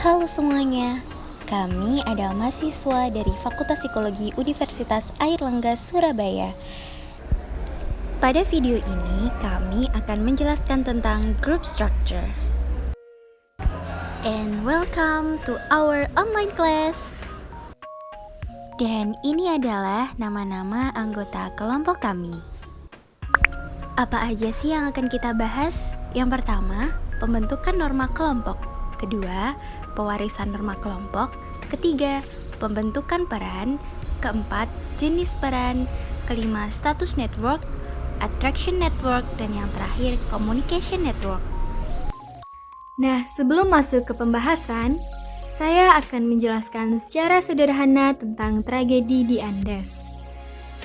Halo semuanya, kami adalah mahasiswa dari Fakultas Psikologi Universitas Airlangga, Surabaya. Pada video ini, kami akan menjelaskan tentang group structure. And welcome to our online class. Dan ini adalah nama-nama anggota kelompok kami. Apa aja sih yang akan kita bahas? Yang pertama, pembentukan norma kelompok. Kedua, pewarisan norma kelompok. Ketiga, pembentukan peran. Keempat, jenis peran. Kelima, status network, attraction network, dan yang terakhir, communication network. Nah, sebelum masuk ke pembahasan, saya akan menjelaskan secara sederhana tentang tragedi di Andes.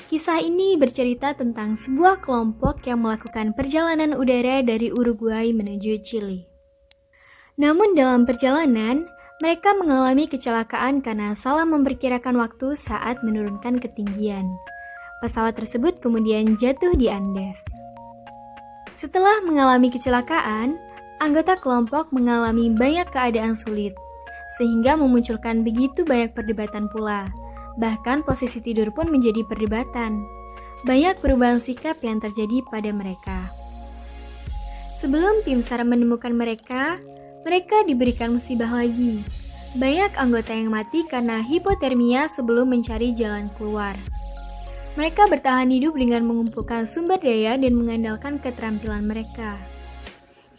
Kisah ini bercerita tentang sebuah kelompok yang melakukan perjalanan udara dari Uruguay menuju Chili. Namun dalam perjalanan, mereka mengalami kecelakaan karena salah memperkirakan waktu saat menurunkan ketinggian. Pesawat tersebut kemudian jatuh di Andes. Setelah mengalami kecelakaan, anggota kelompok mengalami banyak keadaan sulit, sehingga memunculkan begitu banyak perdebatan pula. Bahkan posisi tidur pun menjadi perdebatan. Banyak perubahan sikap yang terjadi pada mereka. Sebelum tim SAR menemukan mereka diberikan musibah lagi. Banyak anggota yang mati karena hipotermia sebelum mencari jalan keluar. Mereka bertahan hidup dengan mengumpulkan sumber daya dan mengandalkan keterampilan mereka.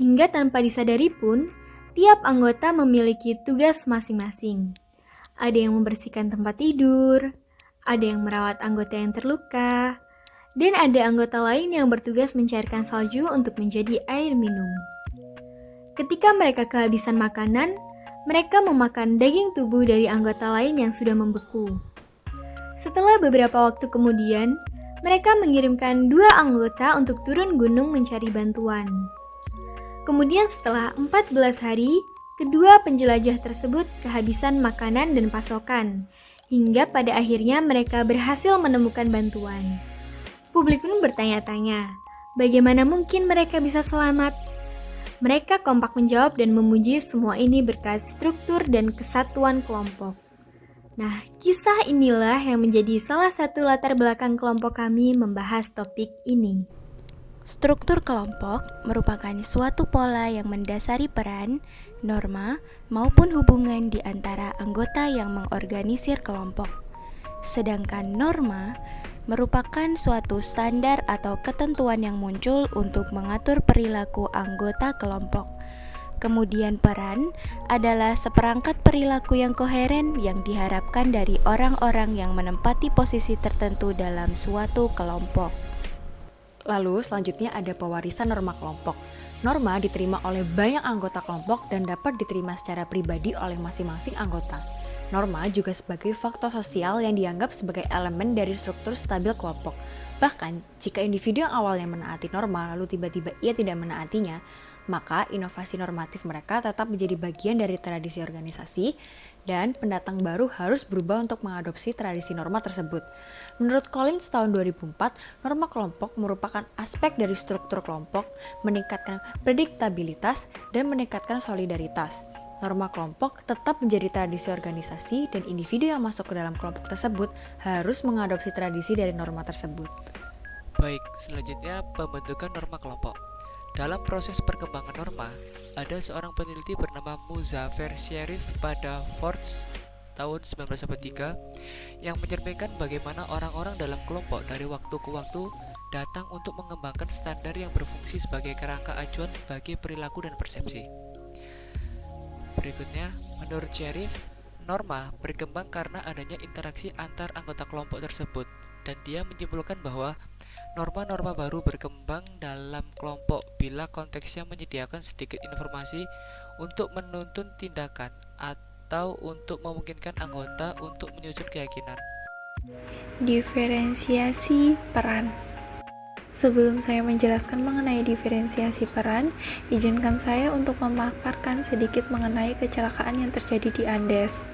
Hingga tanpa disadari pun, tiap anggota memiliki tugas masing-masing. Ada yang membersihkan tempat tidur, ada yang merawat anggota yang terluka, dan ada anggota lain yang bertugas mencairkan salju untuk menjadi air minum. Ketika mereka kehabisan makanan, mereka memakan daging tubuh dari anggota lain yang sudah membeku. Setelah beberapa waktu kemudian, mereka mengirimkan 2 anggota untuk turun gunung mencari bantuan. Kemudian setelah 14 hari, kedua penjelajah tersebut kehabisan makanan dan pasokan, hingga pada akhirnya mereka berhasil menemukan bantuan. Publik pun bertanya-tanya, bagaimana mungkin mereka bisa selamat? Mereka kompak menjawab dan memuji semua ini berkat struktur dan kesatuan kelompok. Nah, kisah inilah yang menjadi salah satu latar belakang kelompok kami membahas topik ini. Struktur kelompok merupakan suatu pola yang mendasari peran, norma, maupun hubungan di antara anggota yang mengorganisir kelompok. Sedangkan norma merupakan suatu standar atau ketentuan yang muncul untuk mengatur perilaku anggota kelompok. Kemudian peran adalah seperangkat perilaku yang koheren yang diharapkan dari orang-orang yang menempati posisi tertentu dalam suatu kelompok. Lalu selanjutnya ada pewarisan norma kelompok. Norma diterima oleh banyak anggota kelompok dan dapat diterima secara pribadi oleh masing-masing anggota. Norma juga sebagai faktor sosial yang dianggap sebagai elemen dari struktur stabil kelompok. Bahkan, jika individu yang awalnya menaati norma lalu tiba-tiba ia tidak menaatinya, maka inovasi normatif mereka tetap menjadi bagian dari tradisi organisasi dan pendatang baru harus berubah untuk mengadopsi tradisi norma tersebut. Menurut Collins tahun 2004, norma kelompok merupakan aspek dari struktur kelompok, meningkatkan prediktabilitas dan meningkatkan solidaritas. Norma kelompok tetap menjadi tradisi organisasi dan individu yang masuk ke dalam kelompok tersebut harus mengadopsi tradisi dari norma tersebut. Baik, selanjutnya pembentukan norma kelompok. Dalam proses perkembangan norma, ada seorang peneliti bernama Muzaffer Sherif pada Ford tahun 1983 yang mencerminkan bagaimana orang-orang dalam kelompok dari waktu ke waktu datang untuk mengembangkan standar yang berfungsi sebagai kerangka acuan bagi perilaku dan persepsi. Berikutnya, menurut Sherif, norma berkembang karena adanya interaksi antar anggota kelompok tersebut, dan dia menyimpulkan bahwa norma-norma baru berkembang dalam kelompok bila konteksnya menyediakan sedikit informasi untuk menuntun tindakan atau untuk memungkinkan anggota untuk menyusun keyakinan. Diferensiasi peran. Sebelum saya menjelaskan mengenai diferensiasi peran, izinkan saya untuk memaparkan sedikit mengenai kecelakaan yang terjadi di Andes.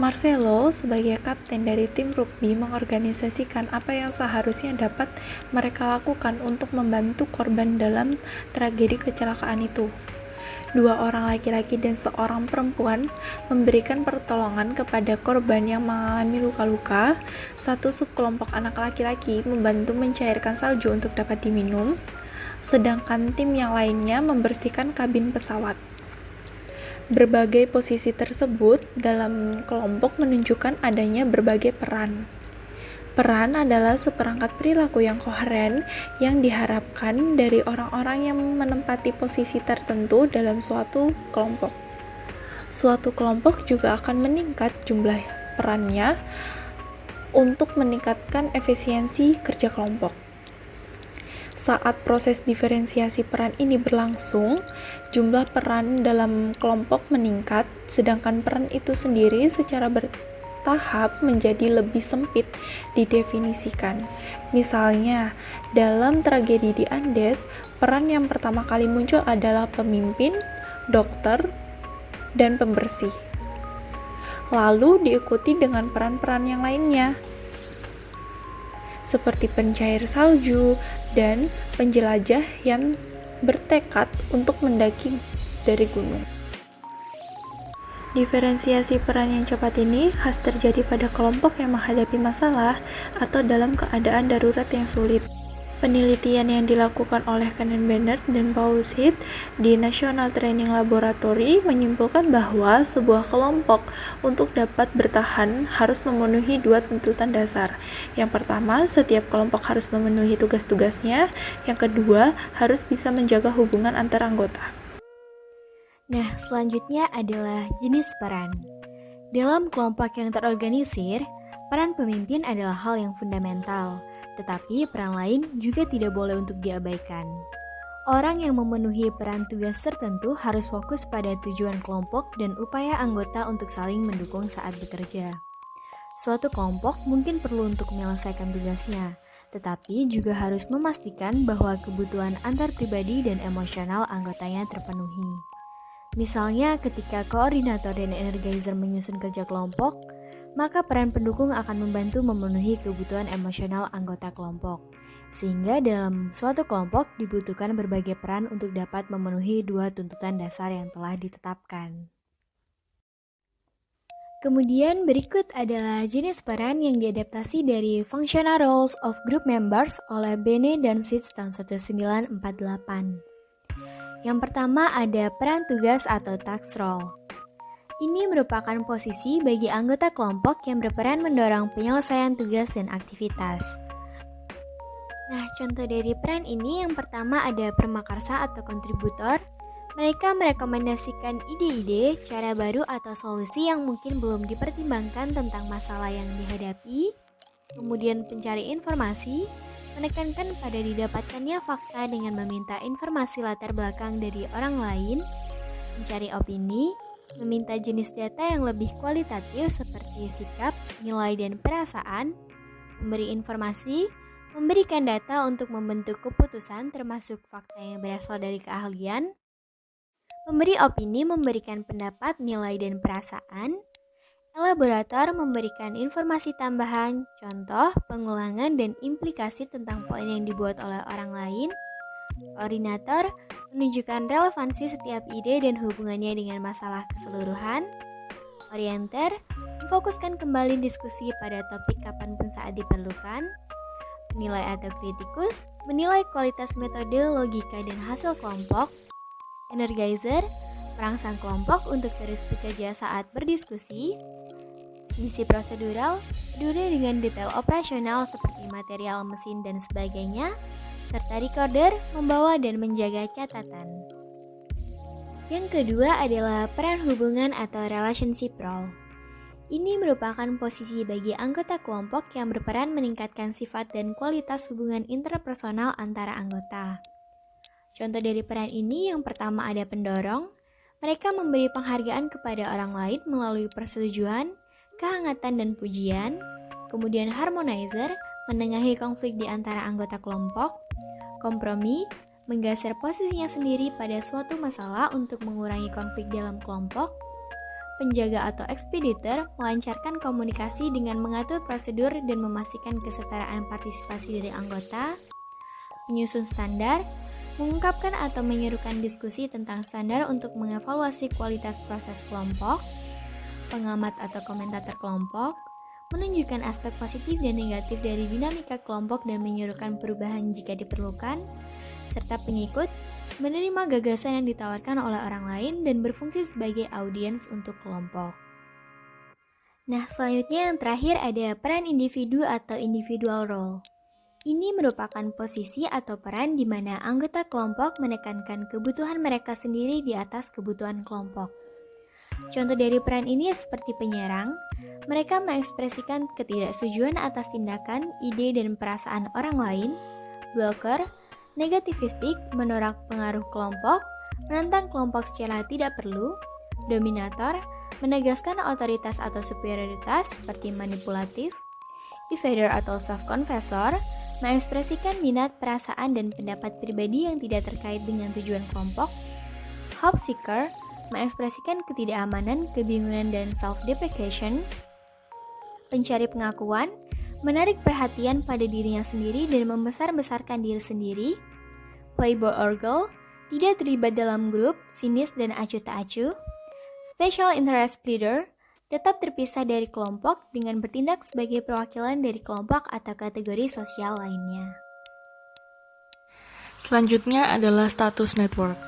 Marcelo sebagai kapten dari tim rugby mengorganisasikan apa yang seharusnya dapat mereka lakukan untuk membantu korban dalam tragedi kecelakaan itu. 2 orang laki-laki dan 1 perempuan memberikan pertolongan kepada korban yang mengalami luka-luka. 1 subkelompok anak laki-laki membantu mencairkan salju untuk dapat diminum, sedangkan tim yang lainnya membersihkan kabin pesawat. Berbagai posisi tersebut dalam kelompok menunjukkan adanya berbagai peran. Peran adalah seperangkat perilaku yang koheren yang diharapkan dari orang-orang yang menempati posisi tertentu dalam suatu kelompok. Suatu kelompok juga akan meningkat jumlah perannya untuk meningkatkan efisiensi kerja kelompok. Saat proses diferensiasi peran ini berlangsung, jumlah peran dalam kelompok meningkat, sedangkan peran itu sendiri secara bertahap menjadi lebih sempit didefinisikan. Misalnya, dalam tragedi di Andes, peran yang pertama kali muncul adalah pemimpin, dokter, dan pembersih. Lalu diikuti dengan peran-peran yang lainnya, seperti pencair salju dan penjelajah yang bertekad untuk mendaki dari gunung. Diferensiasi peran yang cepat ini khas terjadi pada kelompok yang menghadapi masalah atau dalam keadaan darurat yang sulit. Penelitian yang dilakukan oleh Kenneth Bennett dan Paul Heath di National Training Laboratory menyimpulkan bahwa sebuah kelompok untuk dapat bertahan harus memenuhi 2 tuntutan dasar. Yang pertama, setiap kelompok harus memenuhi tugas-tugasnya. Yang kedua, harus bisa menjaga hubungan antar anggota. Nah, selanjutnya adalah jenis peran. Dalam kelompok yang terorganisir, peran pemimpin adalah hal yang fundamental. Tetapi peran lain juga tidak boleh untuk diabaikan. Orang yang memenuhi peran tugas tertentu harus fokus pada tujuan kelompok dan upaya anggota untuk saling mendukung saat bekerja. Suatu kelompok mungkin perlu untuk menyelesaikan tugasnya, tetapi juga harus memastikan bahwa kebutuhan antar pribadi dan emosional anggotanya terpenuhi. Misalnya ketika koordinator dan energizer menyusun kerja kelompok, maka peran pendukung akan membantu memenuhi kebutuhan emosional anggota kelompok. Sehingga dalam suatu kelompok dibutuhkan berbagai peran untuk dapat memenuhi 2 tuntutan dasar yang telah ditetapkan. Kemudian berikut adalah jenis peran yang diadaptasi dari Functional Roles of Group Members oleh Bene dan Sitz tahun 1948. Yang pertama ada peran tugas atau task role. Ini merupakan posisi bagi anggota kelompok yang berperan mendorong penyelesaian tugas dan aktivitas. Nah, contoh dari peran ini yang pertama ada permakarsa atau kontributor. Mereka merekomendasikan ide-ide, cara baru atau solusi yang mungkin belum dipertimbangkan tentang masalah yang dihadapi. Kemudian pencari informasi, menekankan pada didapatkannya fakta dengan meminta informasi latar belakang dari orang lain. Mencari opini, meminta jenis data yang lebih kualitatif seperti sikap, nilai, dan perasaan, memberi informasi, memberikan data untuk membentuk keputusan termasuk fakta yang berasal dari keahlian, memberi opini, memberikan pendapat, nilai, dan perasaan, elaborator memberikan informasi tambahan, contoh, pengulangan, dan implikasi tentang poin yang dibuat oleh orang lain, koordinator menunjukkan relevansi setiap ide dan hubungannya dengan masalah keseluruhan. Orienter memfokuskan kembali diskusi pada topik kapanpun saat diperlukan. Penilai atau kritikus menilai kualitas metode, logika, dan hasil kelompok. Energizer merangsang kelompok untuk terus bekerja saat berdiskusi. Misi prosedural peduli dengan detail operasional seperti material, mesin, dan sebagainya. Serta recorder membawa dan menjaga catatan. Yang kedua adalah peran hubungan atau relationship role. Ini merupakan posisi bagi anggota kelompok yang berperan meningkatkan sifat dan kualitas hubungan interpersonal antara anggota. Contoh dari peran ini yang pertama ada pendorong. Mereka memberi penghargaan kepada orang lain melalui persetujuan, kehangatan, dan pujian. Kemudian harmonizer menengahi konflik di antara anggota kelompok. Kompromi, menggeser posisinya sendiri pada suatu masalah untuk mengurangi konflik dalam kelompok. penjaga atau ekspediter melancarkan komunikasi dengan mengatur prosedur dan memastikan kesetaraan partisipasi dari anggota, menyusun standar, mengungkapkan atau menyerukan diskusi tentang standar untuk mengevaluasi kualitas proses kelompok, pengamat atau komentator kelompok, menunjukkan aspek positif dan negatif dari dinamika kelompok dan menyuruhkan perubahan jika diperlukan, serta pengikut menerima gagasan yang ditawarkan oleh orang lain dan berfungsi sebagai audiens untuk kelompok. Nah, selanjutnya yang terakhir ada peran individu atau individual role. Ini merupakan posisi atau peran di mana anggota kelompok menekankan kebutuhan mereka sendiri di atas kebutuhan kelompok. Contoh dari peran ini seperti penyerang, mereka mengekspresikan ketidaksetujuan atas tindakan, ide, dan perasaan orang lain. Blocker, negativistik, menolak pengaruh kelompok, menentang kelompok secara tidak perlu. Dominator, menegaskan otoritas atau superioritas seperti manipulatif. Evader atau self-confessor, mengekspresikan minat, perasaan, dan pendapat pribadi yang tidak terkait dengan tujuan kelompok. Hope seeker, mengekspresikan ketidakamanan, kebingungan, dan self-deprecation. Pencari pengakuan, menarik perhatian pada dirinya sendiri dan membesar-besarkan diri sendiri. Playboy or girl, tidak terlibat dalam grup, sinis dan acuh tak acuh. Special interest pleader, tetap terpisah dari kelompok dengan bertindak sebagai perwakilan dari kelompok atau kategori sosial lainnya. Selanjutnya adalah status network.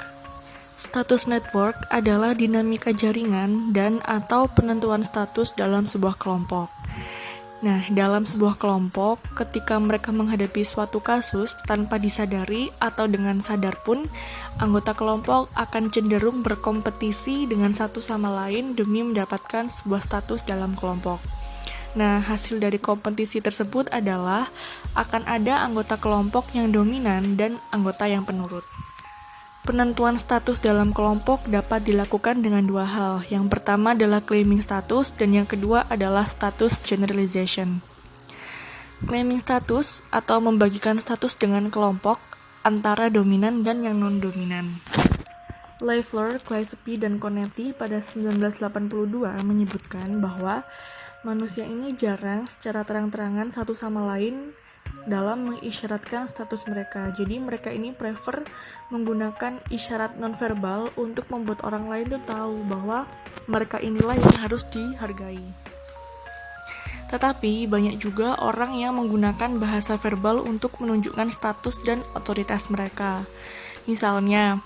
Status network adalah dinamika jaringan dan atau penentuan status dalam sebuah kelompok. Nah, dalam sebuah kelompok, ketika mereka menghadapi suatu kasus tanpa disadari atau dengan sadar pun, anggota kelompok akan cenderung berkompetisi dengan satu sama lain demi mendapatkan sebuah status dalam kelompok. Nah, hasil dari kompetisi tersebut adalah akan ada anggota kelompok yang dominan dan anggota yang penurut. Penentuan status dalam kelompok dapat dilakukan dengan dua hal. Yang pertama adalah claiming status dan yang kedua adalah status generalization. Claiming status atau membagikan status dengan kelompok antara dominan dan yang non-dominan. Loeffler, Gillespie, dan Conetti pada 1982 menyebutkan bahwa manusia ini jarang secara terang-terangan satu sama lain dalam mengisyaratkan status mereka. Jadi mereka ini prefer menggunakan isyarat nonverbal untuk membuat orang lain tuh tahu bahwa mereka inilah yang harus dihargai. Tetapi banyak juga orang yang menggunakan bahasa verbal untuk menunjukkan status dan otoritas mereka. Misalnya,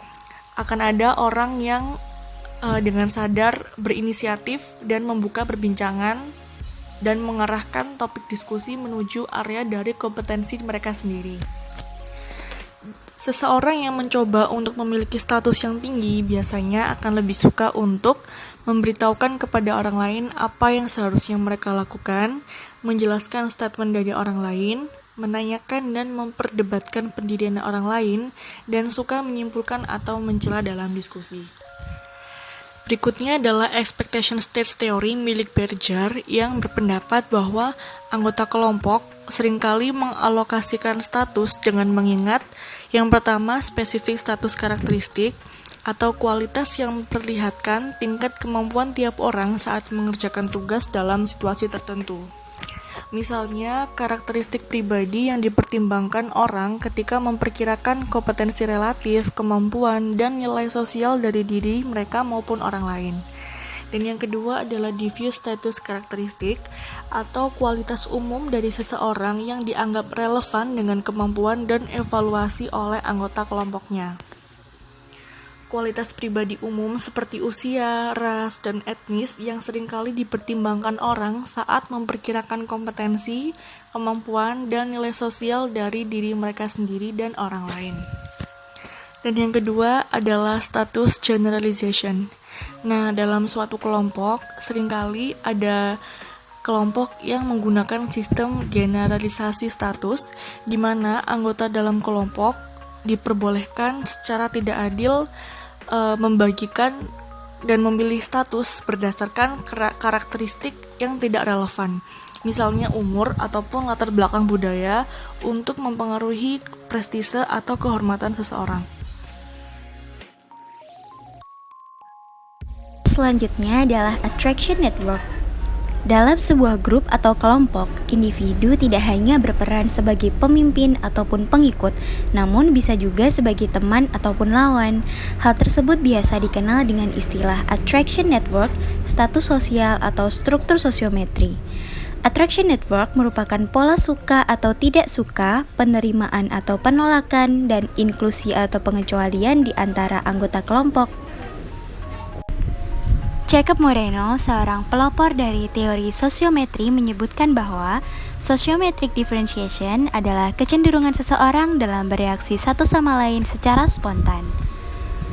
akan ada orang yang dengan sadar berinisiatif dan membuka perbincangan dan mengarahkan topik diskusi menuju area dari kompetensi mereka sendiri. Seseorang yang mencoba untuk memiliki status yang tinggi biasanya akan lebih suka untuk memberitahukan kepada orang lain apa yang seharusnya mereka lakukan, menjelaskan statement dari orang lain, menanyakan dan memperdebatkan pendirian orang lain, dan suka menyimpulkan atau mencela dalam diskusi. Berikutnya adalah expectation state theory milik Berger yang berpendapat bahwa anggota kelompok seringkali mengalokasikan status dengan mengingat yang pertama spesifik status karakteristik atau kualitas yang memperlihatkan tingkat kemampuan tiap orang saat mengerjakan tugas dalam situasi tertentu. Misalnya, karakteristik pribadi yang dipertimbangkan orang ketika memperkirakan kompetensi relatif, kemampuan, dan nilai sosial dari diri mereka maupun orang lain. Dan yang kedua adalah diffuse status karakteristik atau kualitas umum dari seseorang yang dianggap relevan dengan kemampuan dan evaluasi oleh anggota kelompoknya. Kualitas pribadi umum seperti usia, ras, dan etnis yang seringkali dipertimbangkan orang saat memperkirakan kompetensi, kemampuan, dan nilai sosial dari diri mereka sendiri dan orang lain. Dan yang kedua adalah status generalization. Nah, dalam suatu kelompok, seringkali ada kelompok yang menggunakan sistem generalisasi status, di mana anggota dalam kelompok diperbolehkan secara tidak adil membagikan dan memilih status berdasarkan karakteristik yang tidak relevan, misalnya umur ataupun latar belakang budaya, untuk mempengaruhi prestise atau kehormatan seseorang. selanjutnya adalah attraction network. Dalam sebuah grup atau kelompok, individu tidak hanya berperan sebagai pemimpin ataupun pengikut, namun bisa juga sebagai teman ataupun lawan. Hal tersebut biasa dikenal dengan istilah attraction network, status sosial, atau struktur sosiometri. Attraction network merupakan pola suka atau tidak suka, penerimaan atau penolakan, dan inklusi atau pengecualian di antara anggota kelompok. Jacob Moreno, seorang pelopor dari teori sosiometri, menyebutkan bahwa sociometric differentiation adalah kecenderungan seseorang dalam bereaksi satu sama lain secara spontan.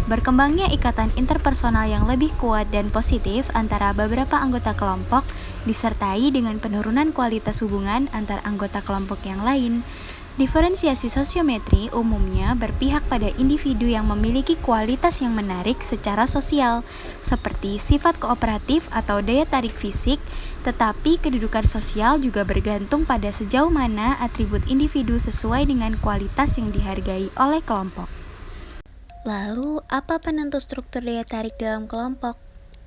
Berkembangnya ikatan interpersonal yang lebih kuat dan positif antara beberapa anggota kelompok disertai dengan penurunan kualitas hubungan antar anggota kelompok yang lain. Diferensiasi sosiometri umumnya berpihak pada individu yang memiliki kualitas yang menarik secara sosial, seperti sifat kooperatif atau daya tarik fisik, tetapi kedudukan sosial juga bergantung pada sejauh mana atribut individu sesuai dengan kualitas yang dihargai oleh kelompok. Lalu, apa penentu struktur daya tarik dalam kelompok?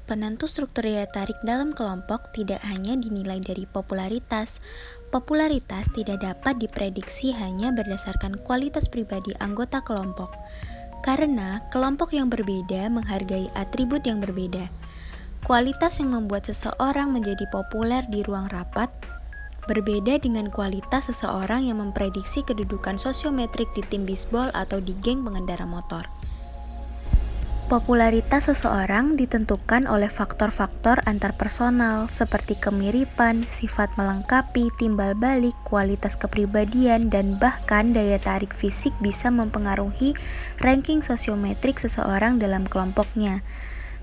Penentu struktur daya tarik dalam kelompok tidak hanya dinilai dari popularitas. Popularitas tidak dapat diprediksi hanya berdasarkan kualitas pribadi anggota kelompok, karena kelompok yang berbeda menghargai atribut yang berbeda. Kualitas yang membuat seseorang menjadi populer di ruang rapat berbeda dengan kualitas seseorang yang memprediksi kedudukan sosiometrik di tim bisbol atau di geng pengendara motor. Popularitas seseorang ditentukan oleh faktor-faktor antarpersonal seperti kemiripan, sifat melengkapi, timbal balik, kualitas kepribadian, dan bahkan daya tarik fisik bisa mempengaruhi ranking sosiometrik seseorang dalam kelompoknya.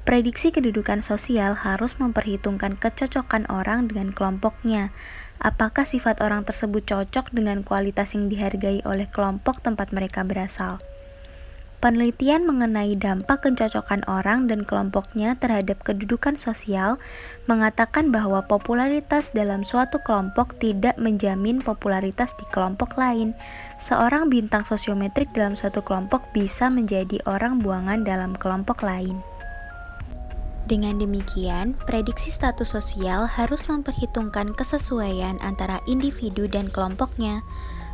Prediksi kedudukan sosial harus memperhitungkan kecocokan orang dengan kelompoknya. Apakah sifat orang tersebut cocok dengan kualitas yang dihargai oleh kelompok tempat mereka berasal? Penelitian mengenai dampak kecocokan orang dan kelompoknya terhadap kedudukan sosial mengatakan bahwa popularitas dalam suatu kelompok tidak menjamin popularitas di kelompok lain. Seorang bintang sosiometrik dalam suatu kelompok bisa menjadi orang buangan dalam kelompok lain. Dengan demikian, prediksi status sosial harus memperhitungkan kesesuaian antara individu dan kelompoknya.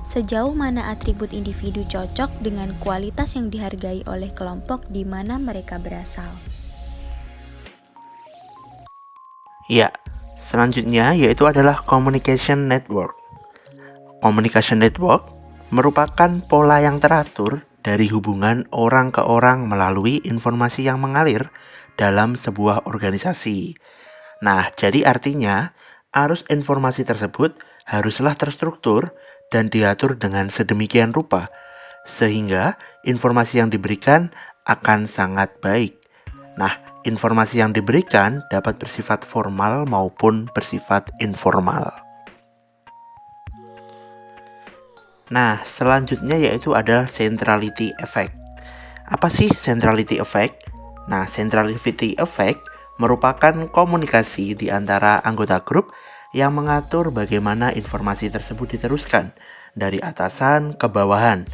Sejauh mana atribut individu cocok dengan kualitas yang dihargai oleh kelompok di mana mereka berasal. Ya, selanjutnya yaitu adalah communication network. Communication network merupakan pola yang teratur dari hubungan orang ke orang melalui informasi yang mengalir dalam sebuah organisasi. Nah, jadi artinya arus informasi tersebut haruslah terstruktur dan diatur dengan sedemikian rupa, sehingga informasi yang diberikan akan sangat baik. Nah, informasi yang diberikan dapat bersifat formal maupun bersifat informal. Nah, selanjutnya yaitu adalah centrality effect. Apa sih centrality effect? Nah, centrality effect merupakan komunikasi di antara anggota grup yang mengatur bagaimana informasi tersebut diteruskan dari atasan ke bawahan.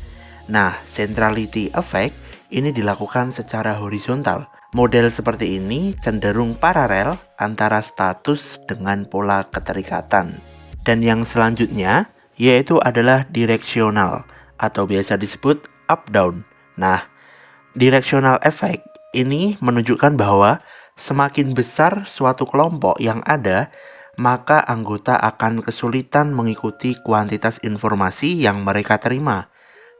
Nah, centrality effect ini dilakukan secara horizontal. Model seperti ini cenderung paralel antara status dengan pola keterikatan. Dan yang selanjutnya yaitu adalah directional atau biasa disebut up-down. Nah, directional effect ini menunjukkan bahwa semakin besar suatu kelompok yang ada, maka anggota akan kesulitan mengikuti kuantitas informasi yang mereka terima.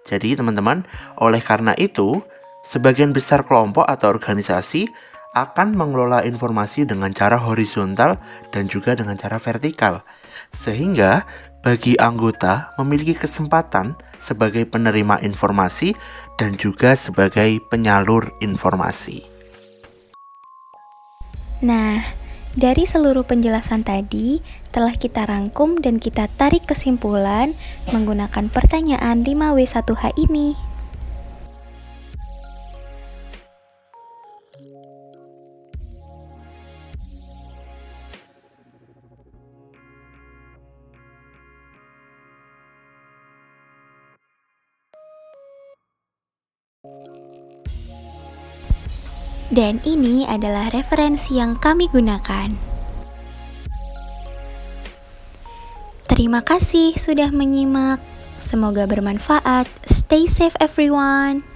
Jadi teman-teman, oleh karena itu, sebagian besar kelompok atau organisasi akan mengelola informasi dengan cara horizontal dan juga dengan cara vertikal. Sehingga bagi anggota memiliki kesempatan sebagai penerima informasi dan juga sebagai penyalur informasi. Nah, dari seluruh penjelasan tadi, telah kita rangkum dan kita tarik kesimpulan menggunakan pertanyaan 5W1H ini. Dan ini adalah referensi yang kami gunakan. Terima kasih sudah menyimak. Semoga bermanfaat. Stay safe everyone.